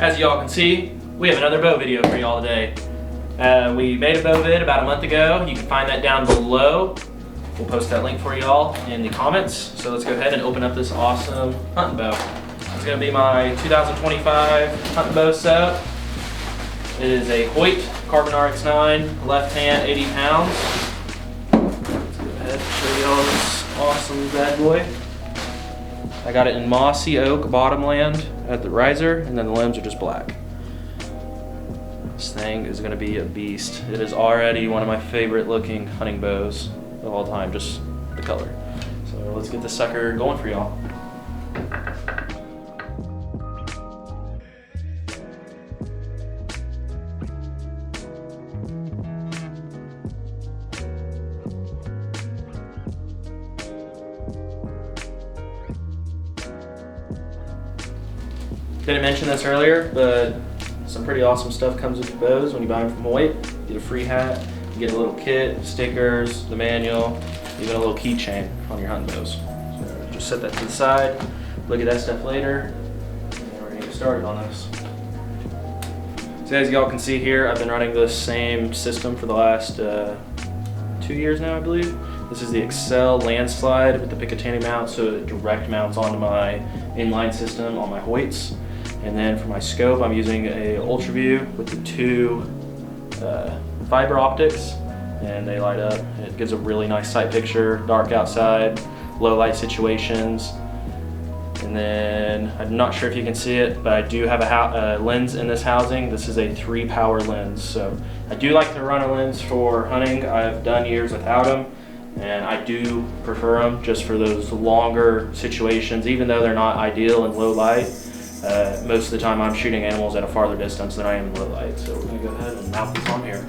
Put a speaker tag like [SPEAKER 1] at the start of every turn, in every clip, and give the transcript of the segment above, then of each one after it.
[SPEAKER 1] As y'all can see, we have another bow video for y'all today. We made a bow vid about a month ago. You can find that down below. We'll post that link for y'all in the comments. So let's go ahead and open up this awesome hunting bow. It's gonna be my 2025 hunting bow setup. It is a Hoyt Carbon RX9, left hand, 80 pounds. Let's go ahead and show y'all this awesome bad boy. I got it in mossy oak bottomland at the riser, and then the limbs are just black. This thing is gonna be a beast. It is already one of my favorite looking hunting bows of all time, just the color. So let's get this sucker going for y'all. Didn't mention this earlier, but some pretty awesome stuff comes with the bows when you buy them from Hoyt. You get a free hat, you get a little kit, stickers, the manual, even a little keychain on your hunting bows. So just set that to the side, look at that stuff later, and we're gonna get started on this. So as y'all can see here, I've been running this same system for the last 2 years now, I believe. This is the Excel landslide with the Picatinny mount, so it direct mounts onto my inline system on my Hoyts. And then for my scope, I'm using a UltraView with the two fiber optics, and they light up. It gives a really nice sight picture, dark outside, low light situations. And then, I'm not sure if you can see it, but I do have a lens in this housing. This is a 3-power lens. So I do like to run a lens for hunting. I've done years without them, and I do prefer them just for those longer situations, even though they're not ideal in low light. Most of the time I'm shooting animals at a farther distance than I am in low light. So we're gonna go ahead and mount this on here.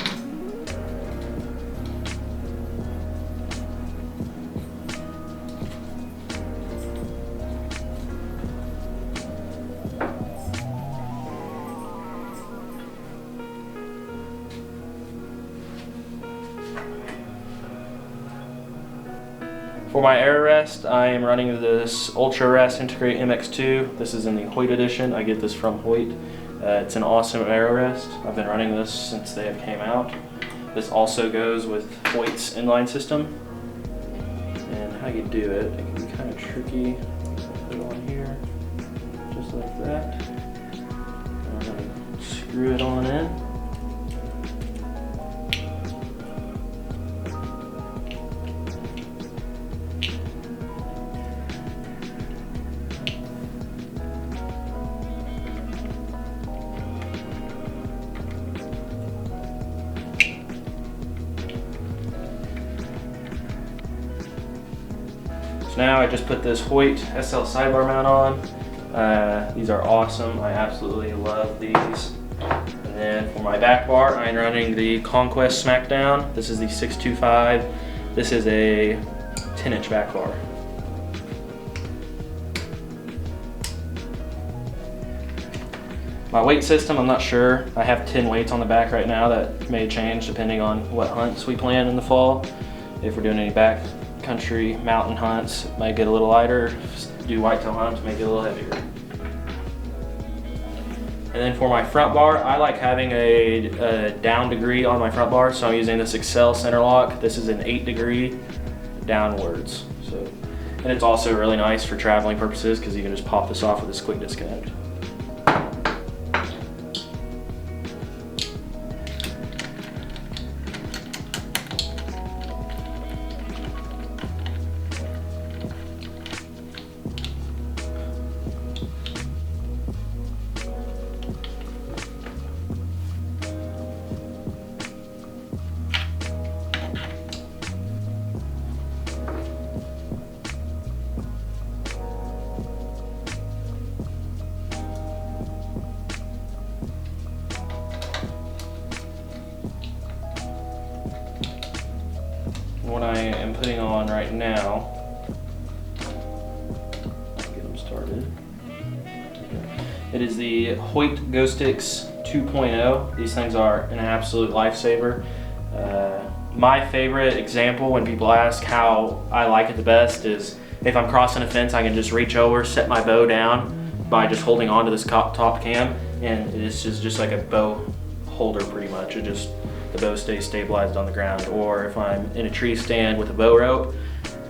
[SPEAKER 1] For my air rest, I am running this Ultra Rest Integrate MX2. This is in the Hoyt edition. I get this from Hoyt. It's an awesome air rest. I've been running this since they have came out. This also goes with Hoyt's inline system. And how you do it, it can be kind of tricky. Put it on here, just like that. And then screw it on in. So now I just put this Hoyt SL sidebar mount on. These are awesome. I absolutely love these. And then for my back bar, I'm running the Conquest Smackdown. This is the 625. This is a 10-inch back bar. My weight system, I'm not sure. I have 10 weights on the back right now. That may change depending on what hunts we plan in the fall. If we're doing any back country mountain hunts, it might get a little lighter. Do whitetail hunts, make it a little heavier. And then for my front bar, I like having a down degree on my front bar, so I'm using this Excel center lock. This is an 8 degree downwards. So, and it's also really nice for traveling purposes because you can just pop this off with this quick disconnect. What I am putting on right now, get them started. It is the Hoyt Ghost Sticks 2.0. These things are an absolute lifesaver. My favorite example when people ask how I like it the best is if I'm crossing a fence, I can just reach over, set my bow down, by just holding on to this top cam, and this is just like a bow holder pretty much. The bow stays stabilized on the ground. Or if I'm in a tree stand with a bow rope,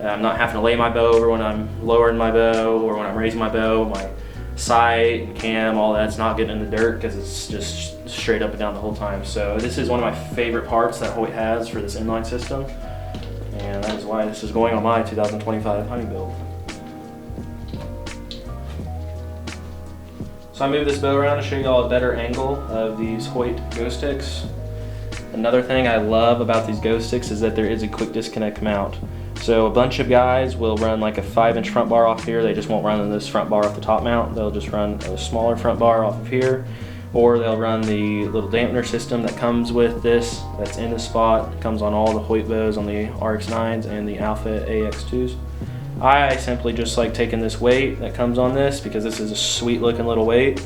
[SPEAKER 1] I'm not having to lay my bow over when I'm lowering my bow or when I'm raising my bow. My sight and cam, all that's not getting in the dirt because it's just straight up and down the whole time. So this is one of my favorite parts that Hoyt has for this inline system, and that is why this is going on my 2025 hunting build. So I moved this bow around to show you all a better angle of these Hoyt Ghost Sticks. Another thing I love about these Ghost Sticks is that there is a quick disconnect mount. So a bunch of guys will run like a 5-inch front bar off here. They just won't run this front bar off the top mount. They'll just run a smaller front bar off of here, or they'll run the little dampener system that comes with this, that's in the spot. It comes on all the Hoyt bows, on the RX9s and the Alpha AX2s. I simply just like taking this weight that comes on this, because this is a sweet looking little weight,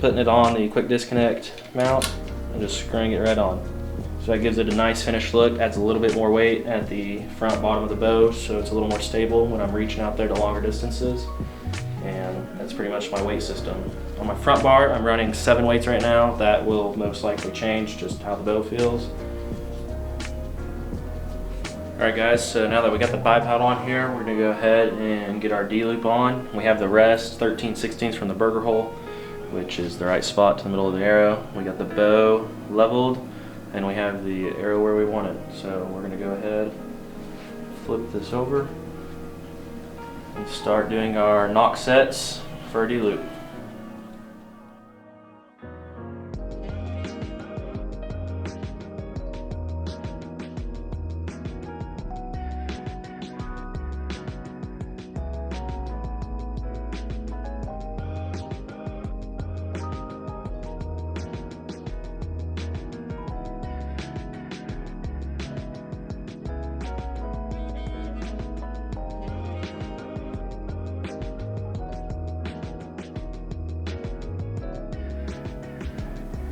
[SPEAKER 1] putting it on the quick disconnect mount and just screwing it right on. So that gives it a nice finished look, adds a little bit more weight at the front bottom of the bow, so it's a little more stable when I'm reaching out there to longer distances. And that's pretty much my weight system. On my front bar, I'm running 7 weights right now. That will most likely change just how the bow feels. Alright guys, so now that we got the bipod on here, we're going to go ahead and get our D-loop on. We have the rest 13/16 from the burger hole, which is the right spot to the middle of the arrow. We got the bow leveled, and we have the arrow where we want it. So we're going to go ahead, flip this over, and start doing our knock sets for a D-loop.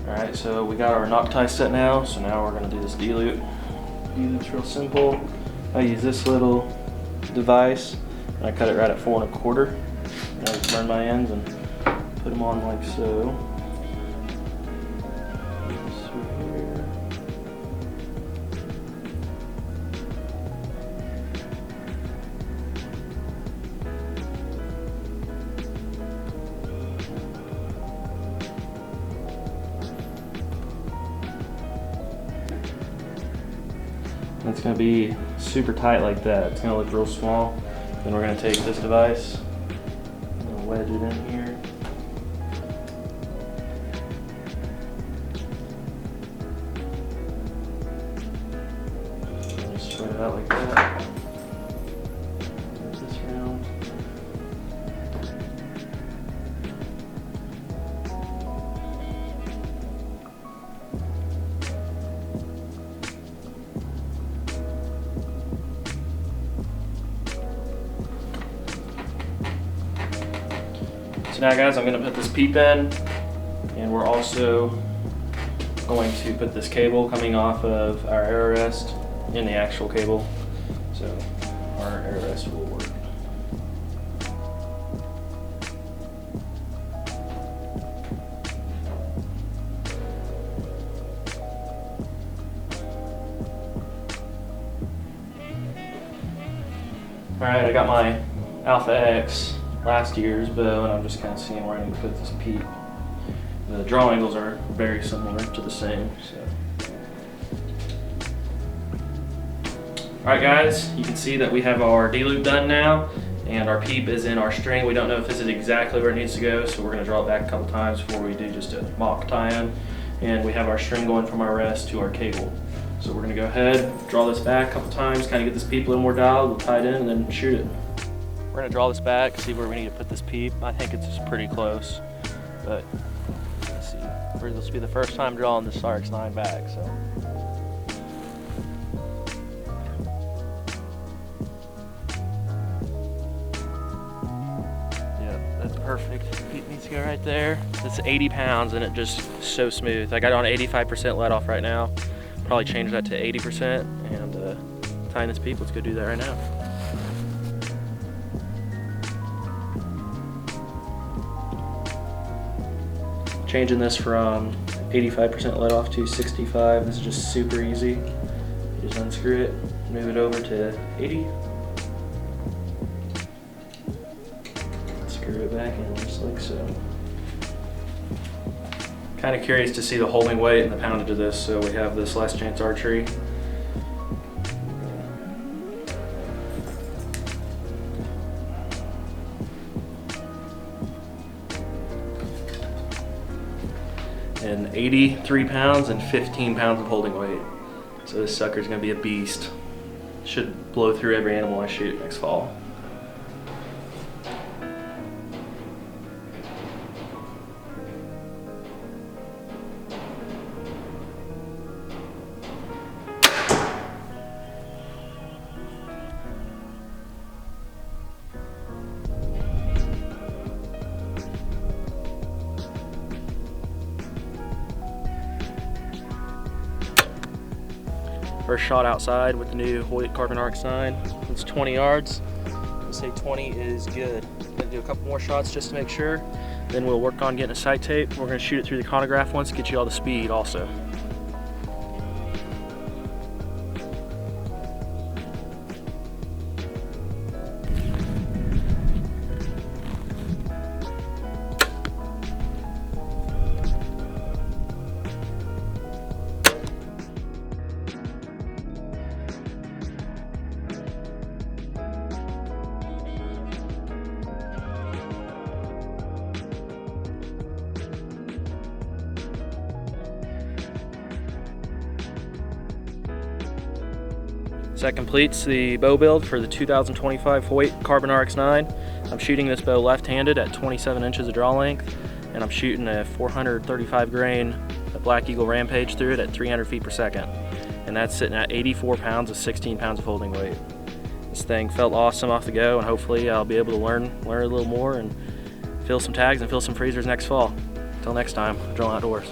[SPEAKER 1] Alright, so we got our knock tie set now, so now we're going to do this D-loop. D-loop's real simple. I use this little device, and I cut it right at 4 1/4. And I just burn my ends and put them on like so. It's going to be super tight like that. It's going to look real small. Then we're going to take this device and wedge it in here. And just spread it out like that. Move this around. So now guys, I'm going to put this Peep in, and we're also going to put this cable coming off of our arrow rest in the actual cable, so our arrow rest will work. Alright, I got my Alpha X last year's bow, and I'm just kind of seeing where I need to put this Peep. The draw angles are very similar to the same. So. Alright guys, you can see that we have our D-loop done now, and our Peep is in our string. We don't know if this is exactly where it needs to go, so we're going to draw it back a couple times before we do just a mock tie-in. And we have our string going from our rest to our cable. So we're going to go ahead, draw this back a couple times, kind of get this Peep a little more dialed, we'll tie it in and then shoot it. We're going to draw this back, see where we need to put this Peep. I think it's just pretty close, but let's see. This will be the first time drawing this RX9 back, so. Yeah, that's perfect. Peep needs to go right there. It's 80 pounds and it just so smooth. I got it on 85% let off right now. Probably change that to 80% and tying this Peep. Let's go do that right now. Changing this from 85% let off to 65. This is just super easy. You just unscrew it, move it over to 80. Screw it back in just like so. Kind of curious to see the holding weight and the poundage of this, so we have this Last Chance Archery. And 83 pounds and 15 pounds of holding weight. So this sucker's gonna be a beast. Should blow through every animal I shoot next fall. First shot outside with the new Hoyt Carbon RX9. It's 20 yards. I'd say 20 is good. I'm gonna do a couple more shots just to make sure. Then we'll work on getting a sight tape. We're gonna shoot it through the chronograph once to get you all the speed also. So that completes the bow build for the 2025 Hoyt Carbon RX9. I'm shooting this bow left-handed at 27 inches of draw length, and I'm shooting a 435 grain Black Eagle Rampage through it at 300 feet per second. And that's sitting at 84 pounds with 16 pounds of holding weight. This thing felt awesome off the go, and hopefully I'll be able to learn a little more and fill some tags and fill some freezers next fall. Until next time, Drawn Outdoors.